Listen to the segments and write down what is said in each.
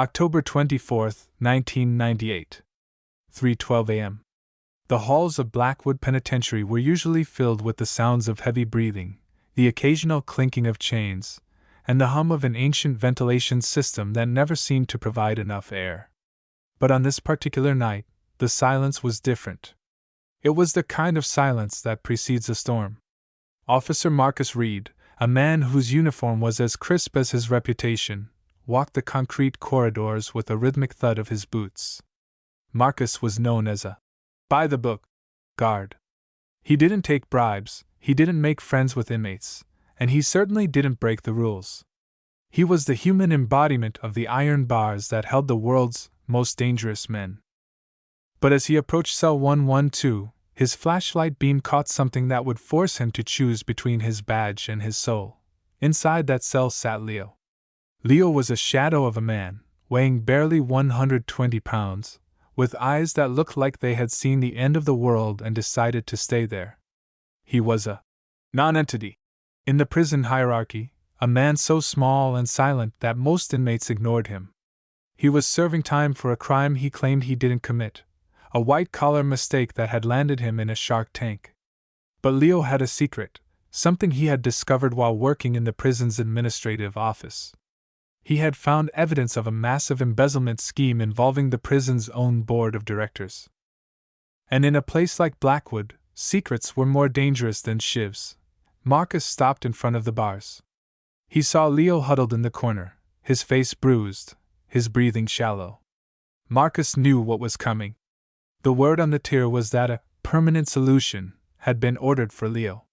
October 24, 1998. 3:12 a.m. The halls of Blackwood Penitentiary were usually filled with the sounds of heavy breathing, the occasional clinking of chains, and the hum of an ancient ventilation system that never seemed to provide enough air. But on this particular night, the silence was different. It was the kind of silence that precedes a storm. Officer Marcus Reed, a man whose uniform was as crisp as his reputation, walked the concrete corridors with a rhythmic thud of his boots. Marcus was known as a by-the-book guard. He didn't take bribes, he didn't make friends with inmates, and he certainly didn't break the rules. He was the human embodiment of the iron bars that held the world's most dangerous men. But as he approached cell 112, his flashlight beam caught something that would force him to choose between his badge and his soul. Inside that cell sat Leo. Leo was a shadow of a man, weighing barely 120 pounds, with eyes that looked like they had seen the end of the world and decided to stay there. He was a non-entity. In the prison hierarchy, a man so small and silent that most inmates ignored him. He was serving time for a crime he claimed he didn't commit, a white-collar mistake that had landed him in a shark tank. But Leo had a secret, something he had discovered while working in the prison's administrative office. He had found evidence of a massive embezzlement scheme involving the prison's own board of directors. And in a place like Blackwood, secrets were more dangerous than shivs. Marcus stopped in front of the bars. He saw Leo huddled in the corner, his face bruised, his breathing shallow. Marcus knew what was coming. The word on the tier was that a permanent solution had been ordered for Leo.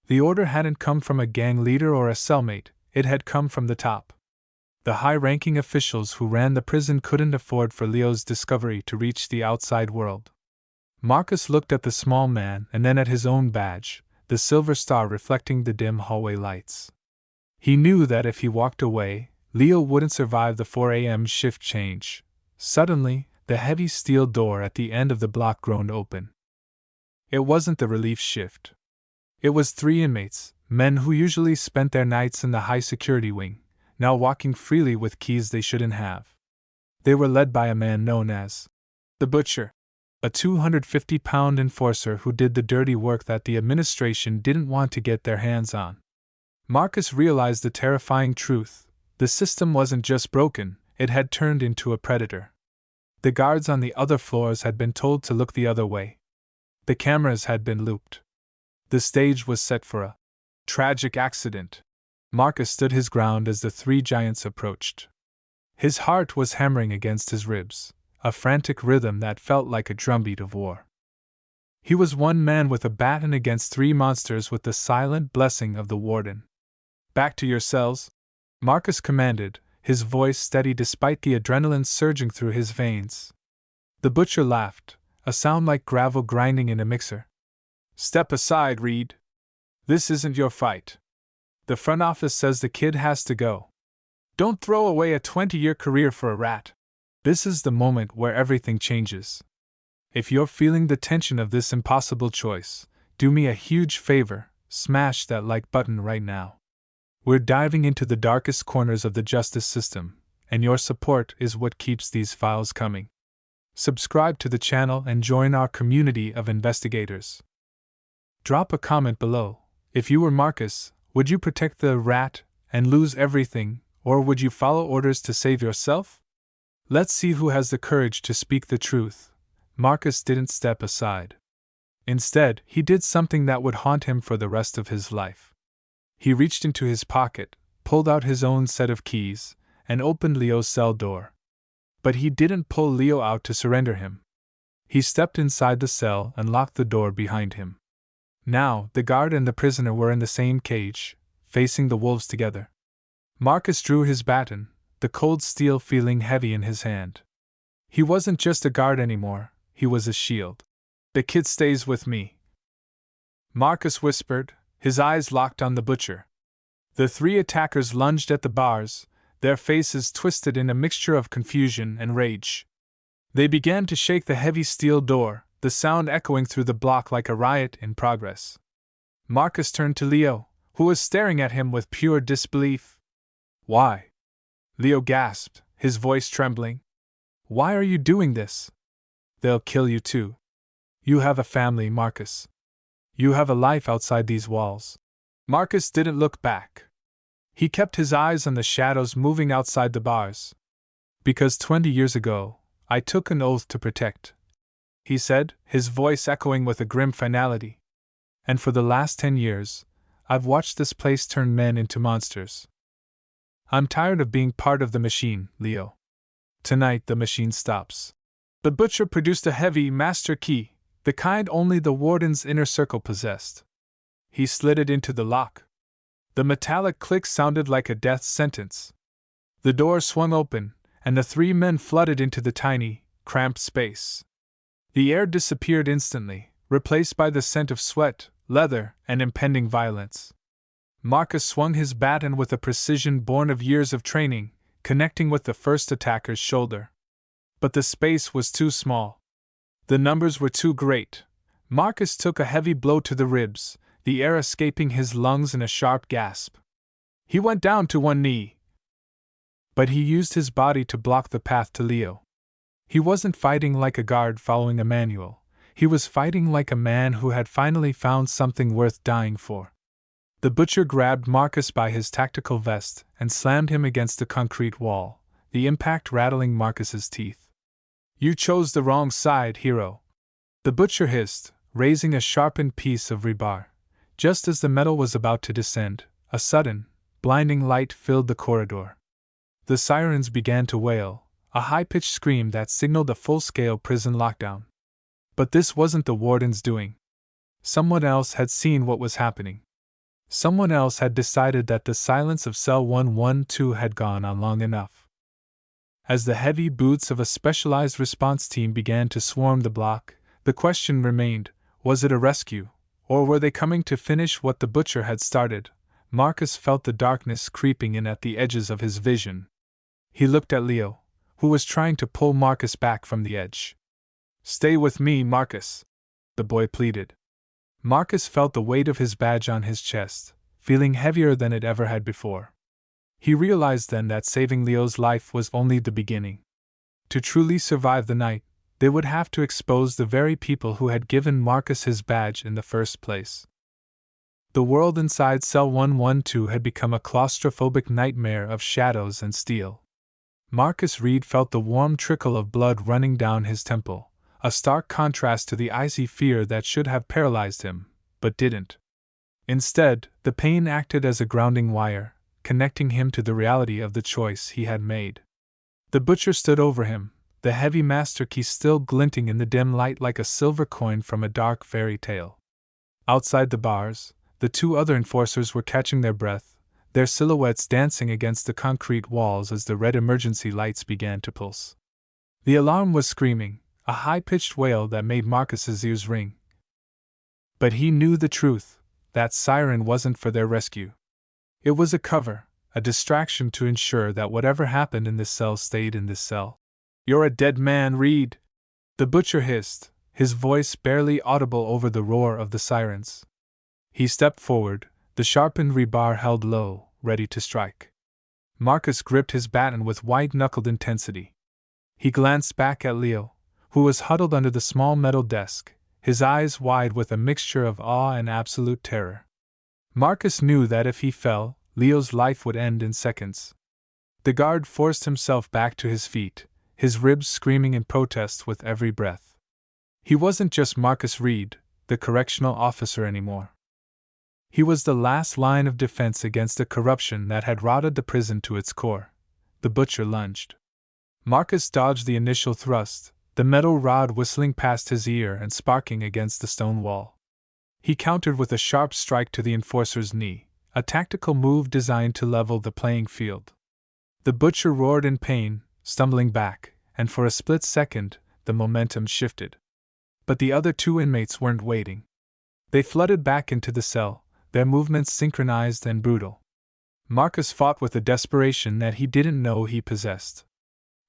The order hadn't come from a gang leader or a cellmate, it had come from the top. The high-ranking officials who ran the prison couldn't afford for Leo's discovery to reach the outside world. Marcus looked at the small man and then at his own badge, the silver star reflecting the dim hallway lights. He knew that if he walked away, Leo wouldn't survive the 4 a.m. shift change. Suddenly, the heavy steel door at the end of the block groaned open. It wasn't the relief shift. It was 3 inmates, men who usually spent their nights in the high-security wing, now walking freely with keys they shouldn't have. They were led by a man known as the Butcher, a 250-pound enforcer who did the dirty work that the administration didn't want to get their hands on. Marcus realized the terrifying truth: the system wasn't just broken, it had turned into a predator. The guards on the other floors had been told to look the other way. The cameras had been looped. The stage was set for a tragic accident. Marcus stood his ground as the 3 giants approached. His heart was hammering against his ribs, a frantic rhythm that felt like a drumbeat of war. He was one man with a baton against 3 monsters with the silent blessing of the warden. "Back to your cells," Marcus commanded, his voice steady despite the adrenaline surging through his veins. The Butcher laughed, a sound like gravel grinding in a mixer. "Step aside, Reed. This isn't your fight. The front office says the kid has to go. Don't throw away a 20-year career for a rat. This is the moment where everything changes. If you're feeling the tension of this impossible choice, do me a huge favor, smash that like button right now. We're diving into the darkest corners of the justice system, and your support is what keeps these files coming. Subscribe to the channel and join our community of investigators. Drop a comment below. If you were Marcus, would you protect the rat and lose everything, or would you follow orders to save yourself? Let's see who has the courage to speak the truth. Marcus didn't step aside. Instead, he did something that would haunt him for the rest of his life. He reached into his pocket, pulled out his own set of keys, and opened Leo's cell door. But he didn't pull Leo out to surrender him. He stepped inside the cell and locked the door behind him. Now, the guard and the prisoner were in the same cage, facing the wolves together. Marcus drew his baton, the cold steel feeling heavy in his hand. He wasn't just a guard anymore, he was a shield. "The kid stays with me," Marcus whispered, his eyes locked on the Butcher. The 3 attackers lunged at the bars, their faces twisted in a mixture of confusion and rage. They began to shake the heavy steel door, the sound echoing through the block like a riot in progress. Marcus turned to Leo, who was staring at him with pure disbelief. "Why?" Leo gasped, his voice trembling. "Why are you doing this? They'll kill you too. You have a family, Marcus. You have a life outside these walls." Marcus didn't look back. He kept his eyes on the shadows moving outside the bars. "Because 20 years ago, I took an oath to protect," he said, his voice echoing with a grim finality. "And for the last 10 years, I've watched this place turn men into monsters. I'm tired of being part of the machine, Leo. Tonight the machine stops." The butcher produced a heavy master key, the kind only the warden's inner circle possessed. He slid it into the lock. The metallic click sounded like a death sentence. The door swung open, and the 3 men flooded into the tiny, cramped space. The air disappeared instantly, replaced by the scent of sweat, leather, and impending violence. Marcus swung his baton with a precision born of years of training, connecting with the first attacker's shoulder. But the space was too small. The numbers were too great. Marcus took a heavy blow to the ribs, the air escaping his lungs in a sharp gasp. He went down to one knee. But he used his body to block the path to Leo. He wasn't fighting like a guard following a manual. He was fighting like a man who had finally found something worth dying for. The butcher grabbed Marcus by his tactical vest and slammed him against the concrete wall, the impact rattling Marcus's teeth. "You chose the wrong side, hero," the butcher hissed, raising a sharpened piece of rebar. Just as the metal was about to descend, a sudden, blinding light filled the corridor. The sirens began to wail, a high-pitched scream that signaled a full-scale prison lockdown. But this wasn't the warden's doing. Someone else had seen what was happening. Someone else had decided that the silence of cell 112 had gone on long enough. As the heavy boots of a specialized response team began to swarm the block, the question remained, was it a rescue, or were they coming to finish what the butcher had started? Marcus felt the darkness creeping in at the edges of his vision. He looked at Leo, who was trying to pull Marcus back from the edge. "Stay with me, Marcus," the boy pleaded. Marcus felt the weight of his badge on his chest, feeling heavier than it ever had before. He realized then that saving Leo's life was only the beginning. To truly survive the night, they would have to expose the very people who had given Marcus his badge in the first place. The world inside cell 112 had become a claustrophobic nightmare of shadows and steel. Marcus Reed felt the warm trickle of blood running down his temple, a stark contrast to the icy fear that should have paralyzed him, but didn't. Instead, the pain acted as a grounding wire, connecting him to the reality of the choice he had made. The butcher stood over him, the heavy master key still glinting in the dim light like a silver coin from a dark fairy tale. Outside the bars, the 2 other enforcers were catching their breath, their silhouettes dancing against the concrete walls as the red emergency lights began to pulse. The alarm was screaming, a high-pitched wail that made Marcus's ears ring. But he knew the truth, that siren wasn't for their rescue. It was a cover, a distraction to ensure that whatever happened in this cell stayed in this cell. "You're a dead man, Reed," the butcher hissed, his voice barely audible over the roar of the sirens. He stepped forward, the sharpened rebar held low, ready to strike. Marcus gripped his baton with white-knuckled intensity. He glanced back at Leo, who was huddled under the small metal desk, his eyes wide with a mixture of awe and absolute terror. Marcus knew that if he fell, Leo's life would end in seconds. The guard forced himself back to his feet, his ribs screaming in protest with every breath. He wasn't just Marcus Reed, the correctional officer anymore. He was the last line of defense against the corruption that had rotted the prison to its core. The butcher lunged. Marcus dodged the initial thrust, the metal rod whistling past his ear and sparking against the stone wall. He countered with a sharp strike to the enforcer's knee, a tactical move designed to level the playing field. The butcher roared in pain, stumbling back, and for a split second, the momentum shifted. But the other 2 inmates weren't waiting. They flooded back into the cell, their movements synchronized and brutal. Marcus fought with a desperation that he didn't know he possessed.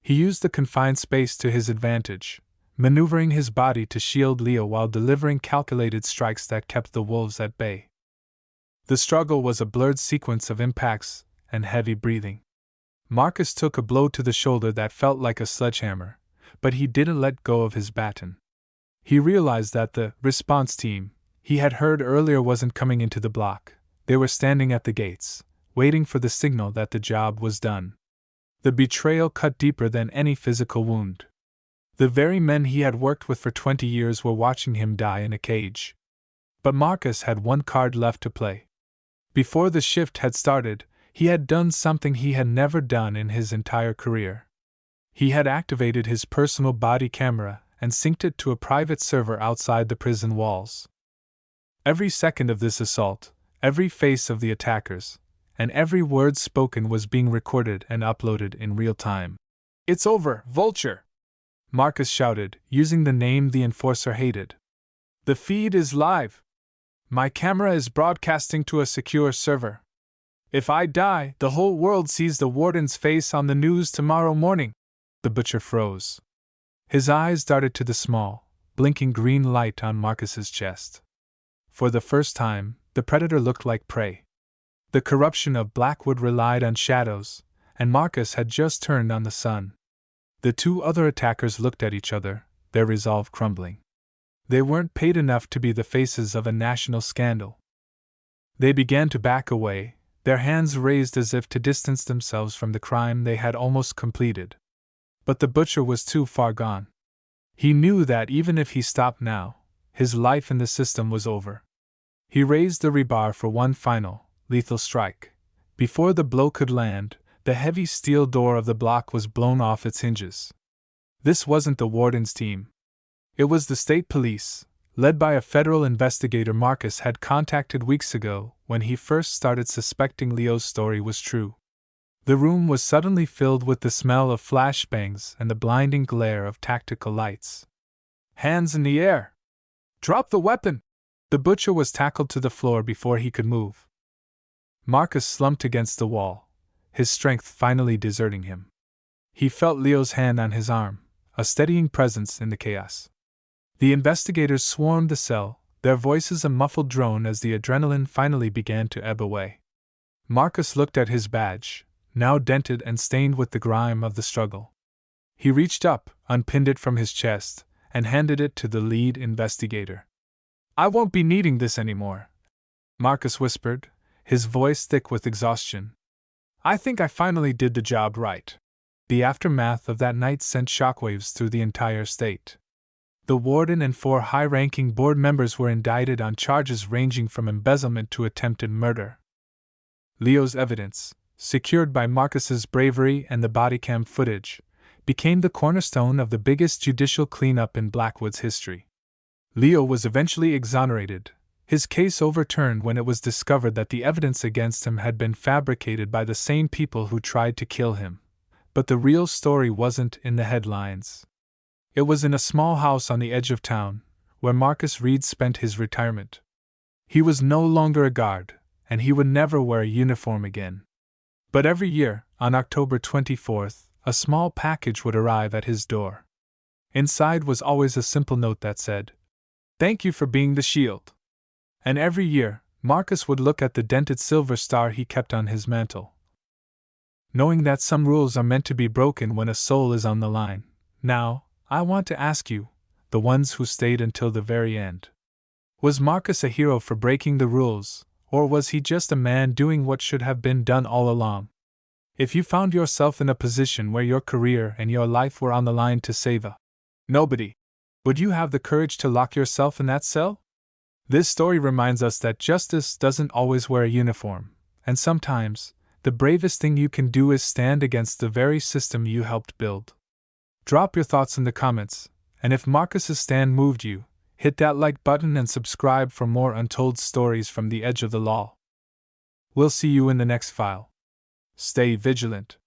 He used the confined space to his advantage, maneuvering his body to shield Leo while delivering calculated strikes that kept the wolves at bay. The struggle was a blurred sequence of impacts and heavy breathing. Marcus took a blow to the shoulder that felt like a sledgehammer, but he didn't let go of his baton. He realized that the response team he had heard earlier wasn't coming into the block. They were standing at the gates, waiting for the signal that the job was done. The betrayal cut deeper than any physical wound. The very men he had worked with for 20 years were watching him die in a cage. But Marcus had one card left to play. Before the shift had started, he had done something he had never done in his entire career. He had activated his personal body camera and synced it to a private server outside the prison walls. Every second of this assault, every face of the attackers, and every word spoken was being recorded and uploaded in real time. "It's over, Vulture!" Marcus shouted, using the name the enforcer hated. "The feed is live. My camera is broadcasting to a secure server. If I die, the whole world sees the warden's face on the news tomorrow morning." The butcher froze. His eyes darted to the small, blinking green light on Marcus's chest. For the first time, the predator looked like prey. The corruption of Blackwood relied on shadows, and Marcus had just turned on the sun. The two other attackers looked at each other, their resolve crumbling. They weren't paid enough to be the faces of a national scandal. They began to back away, their hands raised as if to distance themselves from the crime they had almost completed. But the butcher was too far gone. He knew that even if he stopped now, his life in the system was over. He raised the rebar for one final, lethal strike. Before the blow could land, the heavy steel door of the block was blown off its hinges. This wasn't the warden's team. It was the state police, led by a federal investigator Marcus had contacted weeks ago when he first started suspecting Leo's story was true. The room was suddenly filled with the smell of flashbangs and the blinding glare of tactical lights. "Hands in the air! Drop the weapon!" The butcher was tackled to the floor before he could move. Marcus slumped against the wall, his strength finally deserting him. He felt Leo's hand on his arm, a steadying presence in the chaos. The investigators swarmed the cell, their voices a muffled drone as the adrenaline finally began to ebb away. Marcus looked at his badge, now dented and stained with the grime of the struggle. He reached up, unpinned it from his chest, and handed it to the lead investigator. "I won't be needing this anymore," Marcus whispered, his voice thick with exhaustion. "I think I finally did the job right." The aftermath of that night sent shockwaves through the entire state. The warden and 4 high-ranking board members were indicted on charges ranging from embezzlement to attempted murder. Leo's evidence, secured by Marcus's bravery and the bodycam footage, became the cornerstone of the biggest judicial cleanup in Blackwood's history. Leo was eventually exonerated, his case overturned when it was discovered that the evidence against him had been fabricated by the same people who tried to kill him. But the real story wasn't in the headlines. It was in a small house on the edge of town, where Marcus Reed spent his retirement. He was no longer a guard, and he would never wear a uniform again. But every year, on October 24th, a small package would arrive at his door. Inside was always a simple note that said, "Thank you for being the shield." And every year, Marcus would look at the dented silver star he kept on his mantle. Knowing that some rules are meant to be broken when a soul is on the line, now, I want to ask you, the ones who stayed until the very end. Was Marcus a hero for breaking the rules, or was he just a man doing what should have been done all along? If you found yourself in a position where your career and your life were on the line to save nobody, would you have the courage to lock yourself in that cell? This story reminds us that justice doesn't always wear a uniform, and sometimes, the bravest thing you can do is stand against the very system you helped build. Drop your thoughts in the comments, and if Marcus's stand moved you, hit that like button and subscribe for more untold stories from the edge of the law. We'll see you in the next file. Stay vigilant.